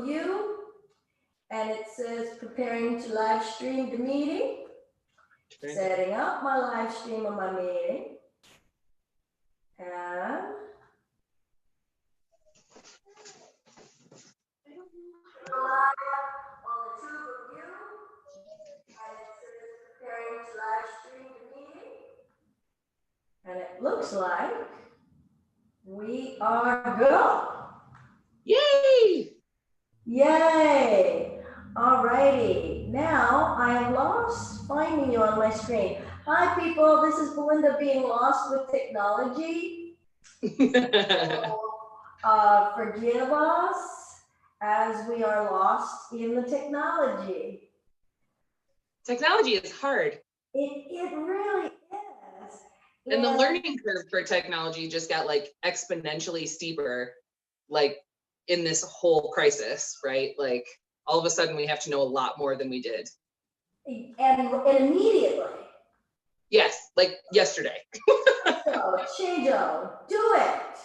view, and it says preparing to live stream the meeting. Setting up my live stream of my meeting. And live on the tube of you, and it says preparing to live stream the meeting. And it looks like we are good. Yay! Yay! Alrighty, now I am lost finding you on my screen. Hi people, this is Belinda being lost with technology. So, forgive us as we are lost in the technology. Technology is hard. It really is. And the learning curve for technology just got like exponentially steeper, like in this whole crisis, right? Like all of a sudden we have to know a lot more than we did. And immediately. Yes, like yesterday. So, Chijo, do it.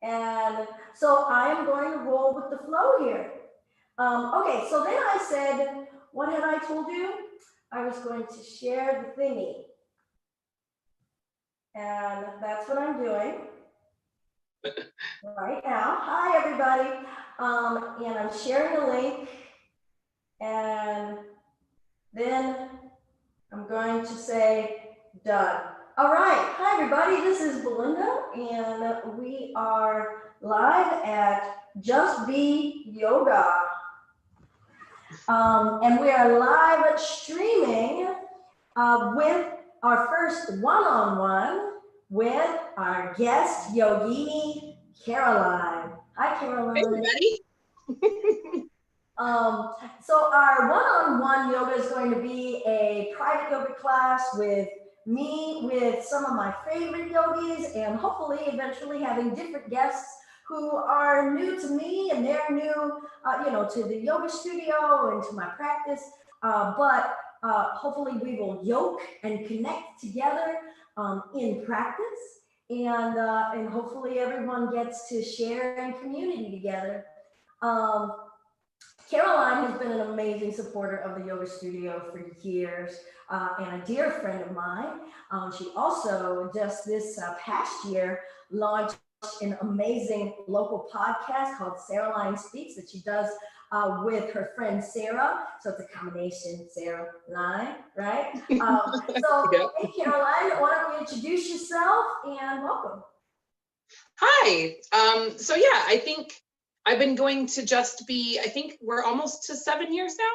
And so I am going to roll with the flow here. Okay, so then I said, what had I told you? I was going to share the thingy. And that's what I'm doing right now. Hi, everybody. And I'm sharing a link. And then I'm going to say done. All right. Hi, everybody. This is Belinda, and we are live at Just Be Yoga. And we are live streaming with our first one-on-one with our guest yogini, Caroline. Hi, Caroline. Hey, everybody. So our one-on-one yoga is going to be a private yoga class with me, with some of my favorite yogis, and hopefully eventually having different guests who are new to me and they're new, to the yoga studio and to my practice. But hopefully we will yoke and connect together in practice, and hopefully everyone gets to share in community together. Caroline has been an amazing supporter of the yoga studio for years, and a dear friend of mine. She also just this past year launched an amazing local podcast called Caroline Speaks that she does with her friend Sarah. So it's a combination, Sarah Line, right? Hey Caroline, why don't you introduce yourself and welcome. Hi. So yeah, I think I've been going to Just Be, I think we're almost to 7 years now.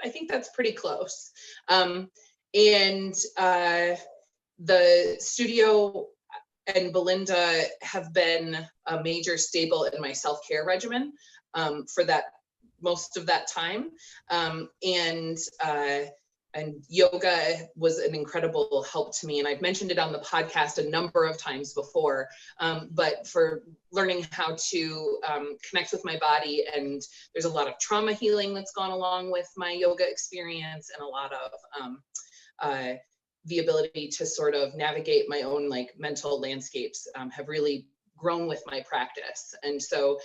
I think that's pretty close. The studio and Belinda have been a major staple in my self-care regimen for that most of that time. And yoga was an incredible help to me. And I've mentioned it on the podcast a number of times before, but for learning how to connect with my body. And there's a lot of trauma healing that's gone along with my yoga experience, and a lot of the ability to sort of navigate my own like mental landscapes have really grown with my practice. And so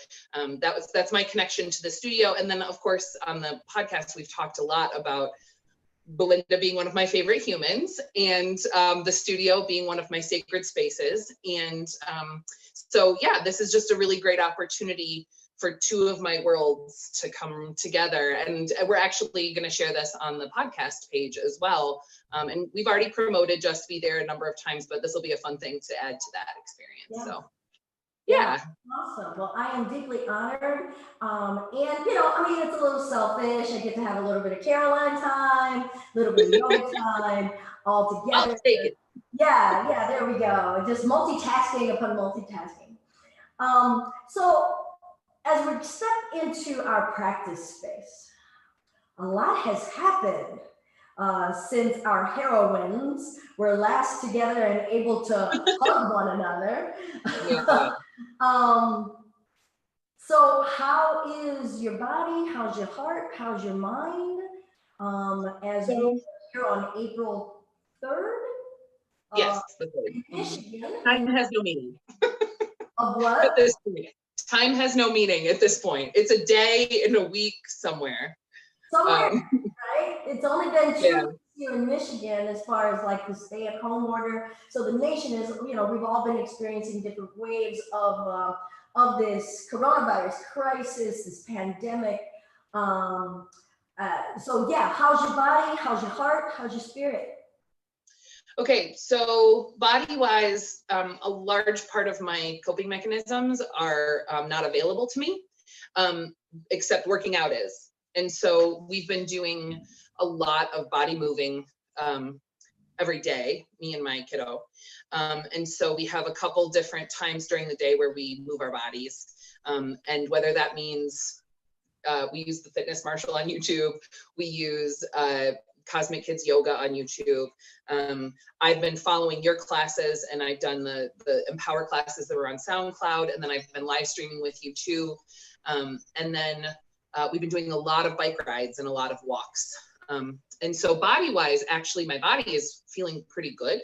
that's my connection to the studio. And then of course on the podcast, we've talked a lot about Belinda being one of my favorite humans, and the studio being one of my sacred spaces. And so yeah, this is just a really great opportunity for two of my worlds to come together. And we're actually going to share this on the podcast page as well. And we've already promoted Just Be there a number of times, but this will be a fun thing to add to that experience. Yeah. So yeah. Awesome. Well, I am deeply honored. It's a little selfish. I get to have a little bit of Caroline time, a little bit of yoga time all together. I'll take it. Yeah, there we go. Just multitasking upon multitasking. So as we step into our practice space, a lot has happened since our heroines were last together and able to hug one another. Yeah. So how is your body? How's your heart? How's your mind? As we here on April 3rd? Yes, the 3rd. Michigan. Time has no meaning. Of what? This Time has no meaning at this point. It's a day in a week somewhere. Somewhere, right? It's only been Yeah. 2 weeks here in Michigan as far as like the stay-at-home order. So the nation is, we've all been experiencing different waves of this coronavirus crisis, this pandemic. Um, so yeah, how's your body? How's your heart? How's your spirit? Okay, so body-wise, a large part of my coping mechanisms are not available to me, except working out is. And so we've been doing a lot of body moving every day, me and my kiddo. And so we have a couple different times during the day where we move our bodies. And whether that means we use the Fitness Marshal on YouTube, we use Cosmic Kids Yoga on YouTube. I've been following your classes, and I've done the Empower classes that were on SoundCloud, and then I've been live streaming with you too. And then we've been doing a lot of bike rides and a lot of walks. And so body-wise, actually, my body is feeling pretty good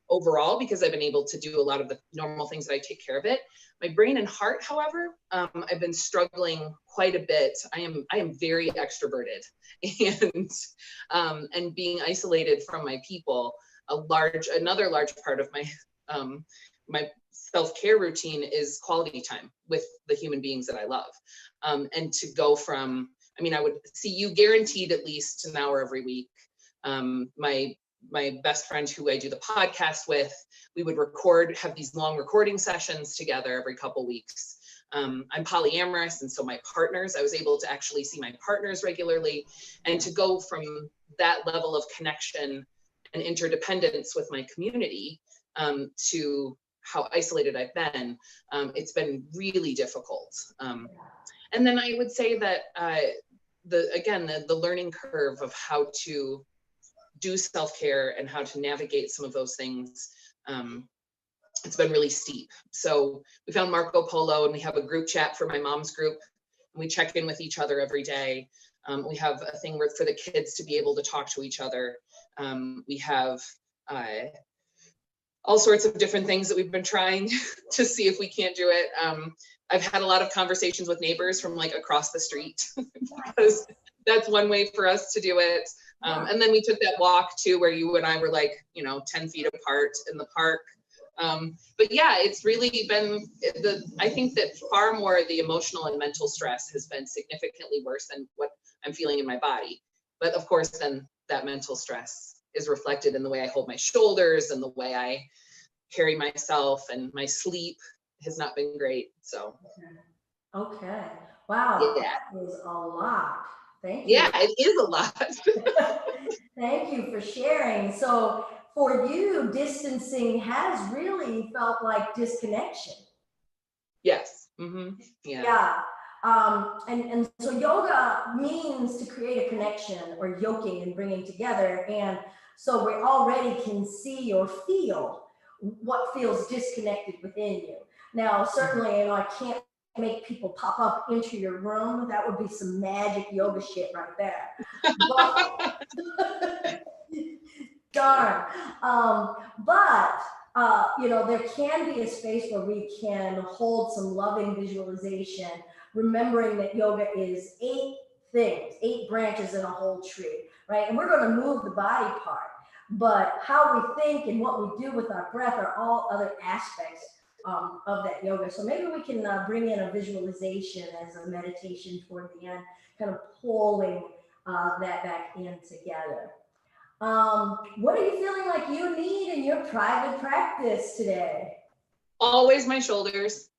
overall, because I've been able to do a lot of the normal things that I take care of it. My brain and heart, however, I've been struggling quite a bit. I am very extroverted, and being isolated from my people, another large part of my my self-care routine is quality time with the human beings that I love. And to go from, I would see you guaranteed at least an hour every week. My best friend who I do the podcast with, we would have these long recording sessions together every couple weeks. I'm polyamorous, and so I was able to actually see my partners regularly, and to go from that level of connection and interdependence with my community to how isolated I've been, it's been really difficult. And then I would say that the learning curve of how to do self-care and how to navigate some of those things, it's been really steep. So we found Marco Polo, and we have a group chat for my mom's group, and we check in with each other every day. We have a thing for the kids to be able to talk to each other. We have all sorts of different things that we've been trying to see if we can't do it. I've had a lot of conversations with neighbors from like across the street, because that's one way for us to do it. And then we took that walk too, where you and I were like, 10 feet apart in the park. But yeah, it's really been I think that far more the emotional and mental stress has been significantly worse than what I'm feeling in my body. But of course, then that mental stress is reflected in the way I hold my shoulders and the way I carry myself, and my sleep has not been great. So. Okay. Wow. Yeah. That was a lot. Thank you. Yeah, it is a lot. Thank you for sharing. So for you, distancing has really felt like disconnection. Yes. Mm-hmm. Yeah. Yeah. And so yoga means to create a connection, or yoking and bringing together. And so we already can see or feel what feels disconnected within you. Now, certainly, I can't make people pop up into your room. That would be some magic yoga shit right there. But, darn. But there can be a space where we can hold some loving visualization, remembering that yoga is 8 things, 8 branches in a whole tree, right? And we're going to move the body part, but how we think and what we do with our breath are all other aspects of that yoga. So maybe we can bring in a visualization as a meditation toward the end, kind of pulling that back in together. What are you feeling like you need in your private practice today? Always my shoulders,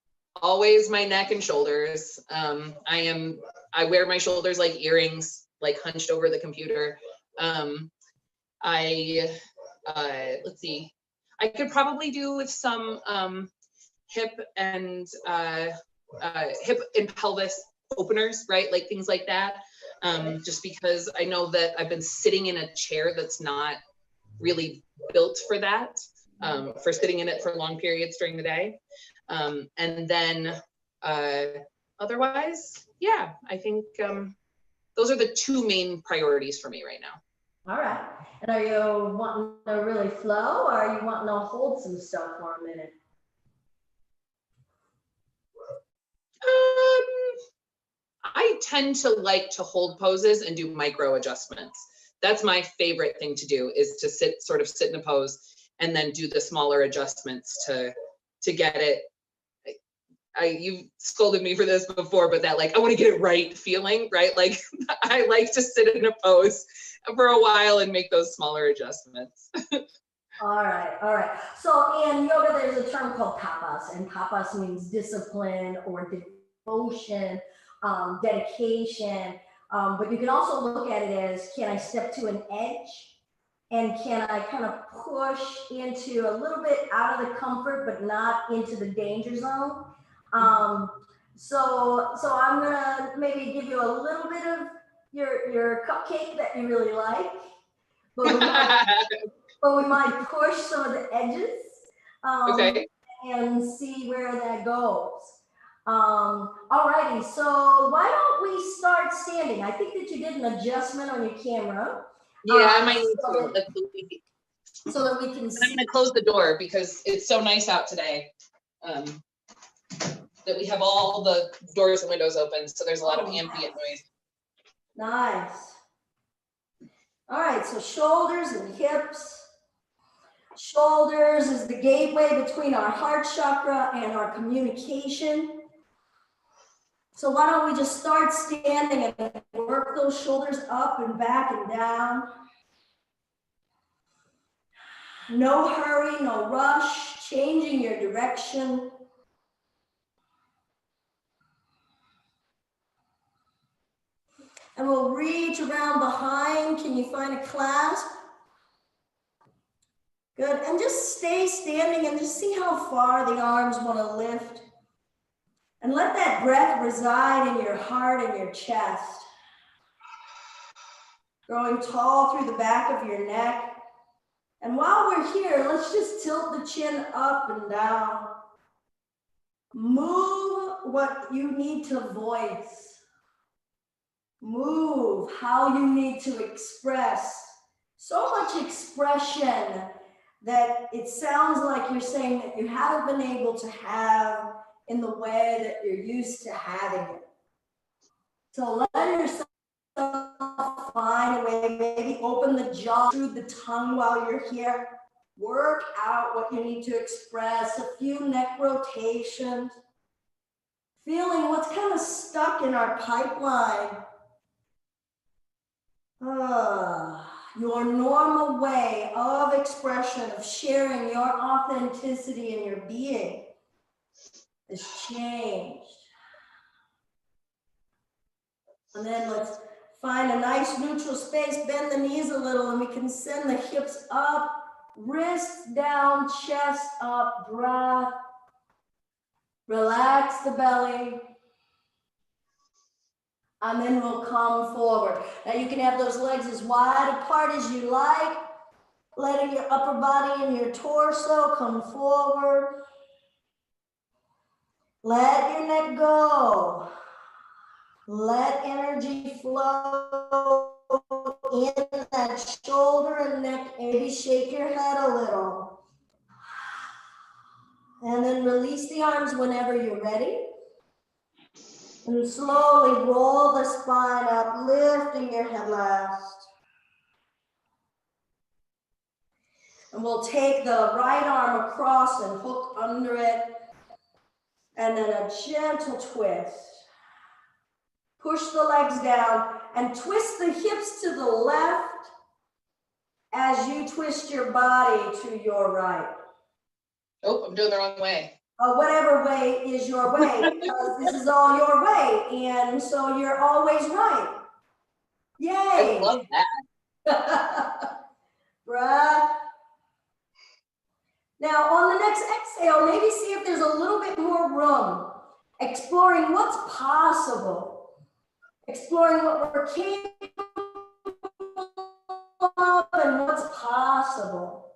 always my neck and shoulders. I wear my shoulders like earrings, like hunched over the computer. Let's see, I could probably do with some hip and pelvis openers, right? Like things like that. Just because I know that I've been sitting in a chair that's not really built for that, for sitting in it for long periods during the day. And then otherwise, yeah, I think those are the 2 main priorities for me right now. All right. And are you wanting to really flow, or are you wanting to hold some stuff for a minute? I tend to like to hold poses and do micro adjustments. That's my favorite thing to do, is to sit in a pose and then do the smaller adjustments to get it. You've scolded me for this before, but that, like, I want to get it right feeling, right? Like, I like to sit in a pose for a while and make those smaller adjustments. All right, all right. So in yoga, there's a term called tapas, and tapas means discipline or devotion, dedication. But you can also look at it as, can I step to an edge? And can I kind of push into a little bit out of the comfort, but not into the danger zone? So I'm gonna maybe give you a little bit of your cupcake that you really like, but we might push some of the edges, Okay. and see where that goes. Alrighty, so why don't we start standing? I think that you did an adjustment on your camera. Yeah, I might need to. So that we can see. I'm gonna close the door because it's so nice out today. That we have all the doors and windows open, so there's a lot of ambient noise. Nice. All right, so shoulders and hips. Shoulders is the gateway between our heart chakra and our communication. So why don't we just start standing and work those shoulders up and back and down. No hurry, no rush, changing your direction. And we'll reach around behind. Can you find a clasp? Good, and just stay standing and just see how far the arms want to lift. And let that breath reside in your heart and your chest. Growing tall through the back of your neck. And while we're here, let's just tilt the chin up and down. Move what you need to voice. Move how you need to express. So much expression that it sounds like you're saying that you haven't been able to have in the way that you're used to having it. So let yourself find a way, maybe open the jaw through the tongue while you're here. Work out what you need to express, a few neck rotations. Feeling what's kind of stuck in our pipeline. Your normal way of expression, of sharing your authenticity and your being is changed. And then let's find a nice neutral space, bend the knees a little, and we can send the hips up, wrists down, chest up, breath. Relax the belly. And then we'll come forward. Now you can have those legs as wide apart as you like, letting your upper body and your torso come forward. Let your neck go. Let energy flow in that shoulder and neck. Maybe shake your head a little. And then release the arms whenever you're ready. And slowly roll the spine up, lifting your head last. And we'll take the right arm across and hook under it. And then a gentle twist. Push the legs down and twist the hips to the left as you twist your body to your right. Oh, I'm doing the wrong way. Whatever way is your way, because this is all your way, and so you're always right. Yay! I love that. Breath. Now on the next exhale, maybe see if there's a little bit more room, exploring what's possible, exploring what we're capable of and what's possible.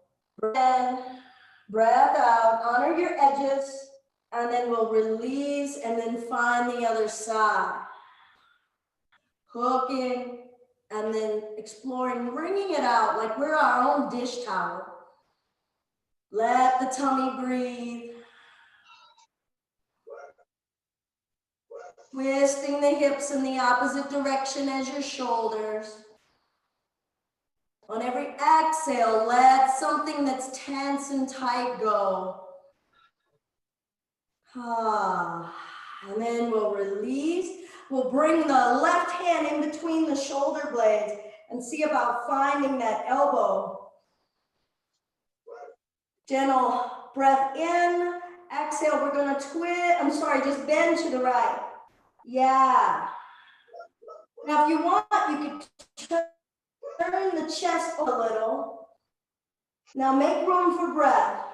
Breath out, honor your edges, and then we'll release and then find the other side. Hooking, and then exploring, bringing it out like we're our own dish towel. Let the tummy breathe. Twisting the hips in the opposite direction as your shoulders. On every exhale, let something that's tense and tight go. And then we'll release. We'll bring the left hand in between the shoulder blades and see about finding that elbow. Gentle breath in. Exhale, we're gonna just bend to the right. Yeah. Now, if you want, you could turn the chest a little. Now make room for breath.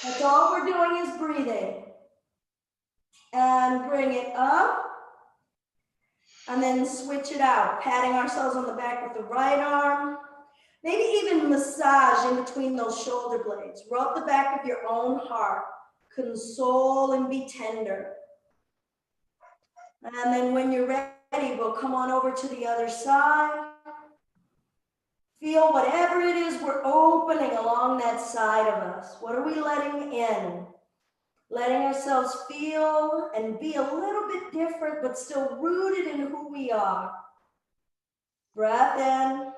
That's all we're doing is breathing. And bring it up. And then switch it out, patting ourselves on the back with the right arm. Maybe even massage in between those shoulder blades. Rub the back of your own heart. Console and be tender. And then when you're ready, we'll come on over to the other side. Feel whatever it is we're opening along that side of us. What are we letting in? Letting ourselves feel and be a little bit different, but still rooted in who we are. Breath in.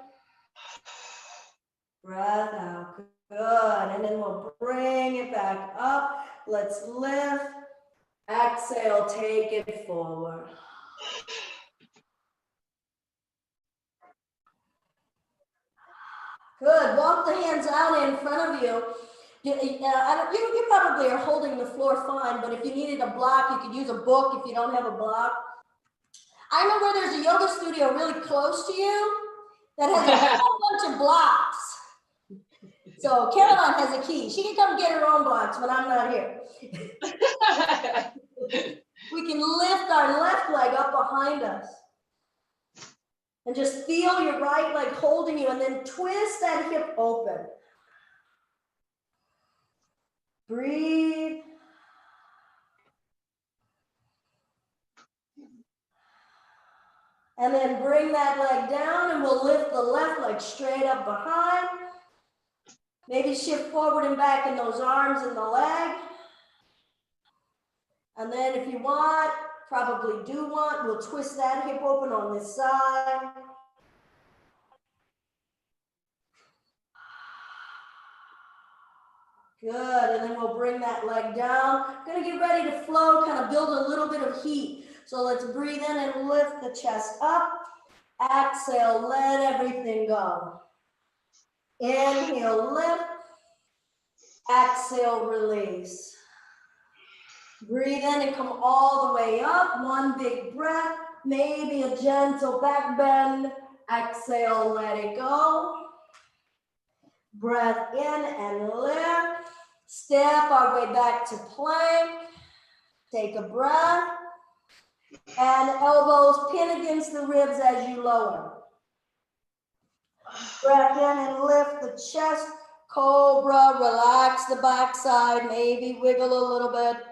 Breath out. Good. And then we'll bring it back up. Let's lift. Exhale, take it forward. Good. Walk the hands out in front of you. You probably are holding the floor fine, but if you needed a block, you could use a book if you don't have a block. I know where there's a yoga studio really close to you that has a whole bunch of blocks. So Caroline has a key. She can come get her own blocks when I'm not here. We can lift our left leg up behind us. And just feel your right leg holding you, and then twist that hip open. Breathe. And then bring that leg down, and we'll lift the left leg straight up behind. Maybe shift forward and back in those arms and the leg. And then if you want, we'll twist that hip open on this side. Good, and then we'll bring that leg down. Gonna get ready to flow, kind of build a little bit of heat. So let's breathe in and lift the chest up. Exhale, let everything go. Inhale, lift. Exhale, release. Breathe in and come all the way up. One big breath, maybe a gentle back bend. Exhale, let it go. Breath in and lift. Step our way back to plank. Take a breath. And elbows pin against the ribs as you lower. Breath in and lift the chest. Cobra, relax the backside, maybe wiggle a little bit.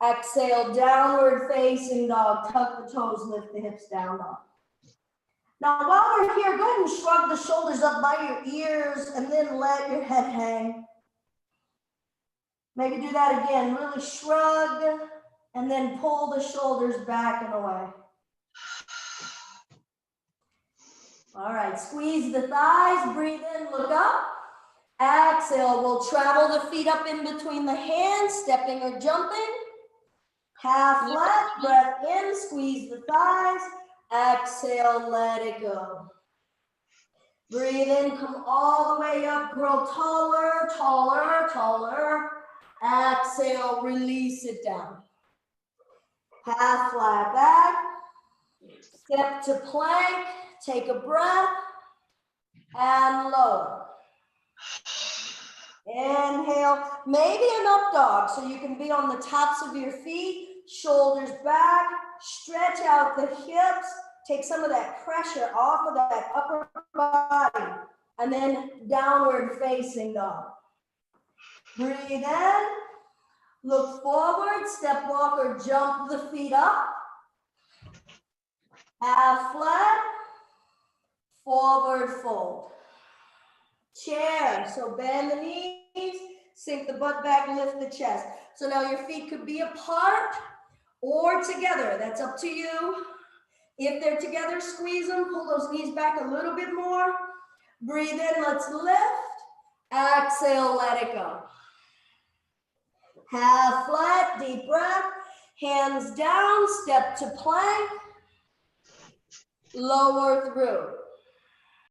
Exhale, downward facing dog. Tuck the toes, lift the hips down dog. Now, while we're here, go ahead and shrug the shoulders up by your ears and then let your head hang. Maybe do that again. Really shrug and then pull the shoulders back and away. All right, squeeze the thighs, breathe in, look up. Exhale, we'll travel the feet up in between the hands, stepping or jumping. Half flat, breath in, squeeze the thighs. Exhale, let it go. Breathe in, come all the way up, grow taller, taller, taller. Exhale, release it down. Half flat back. Step to plank, take a breath, and lower. Inhale, maybe an up dog, so you can be on the tops of your feet, shoulders back, stretch out the hips, take some of that pressure off of that upper body, and then downward facing dog. Breathe in, look forward, step, walk, or jump the feet up. Half flat, forward fold. Chair, so bend the knees, sink the butt back, lift the chest. So now your feet could be apart, or together. That's up to you. If they're together, squeeze them, pull those knees back a little bit more. Breathe in, let's lift. Exhale, let it go. Half flat, deep breath. Hands down, step to plank. Lower through.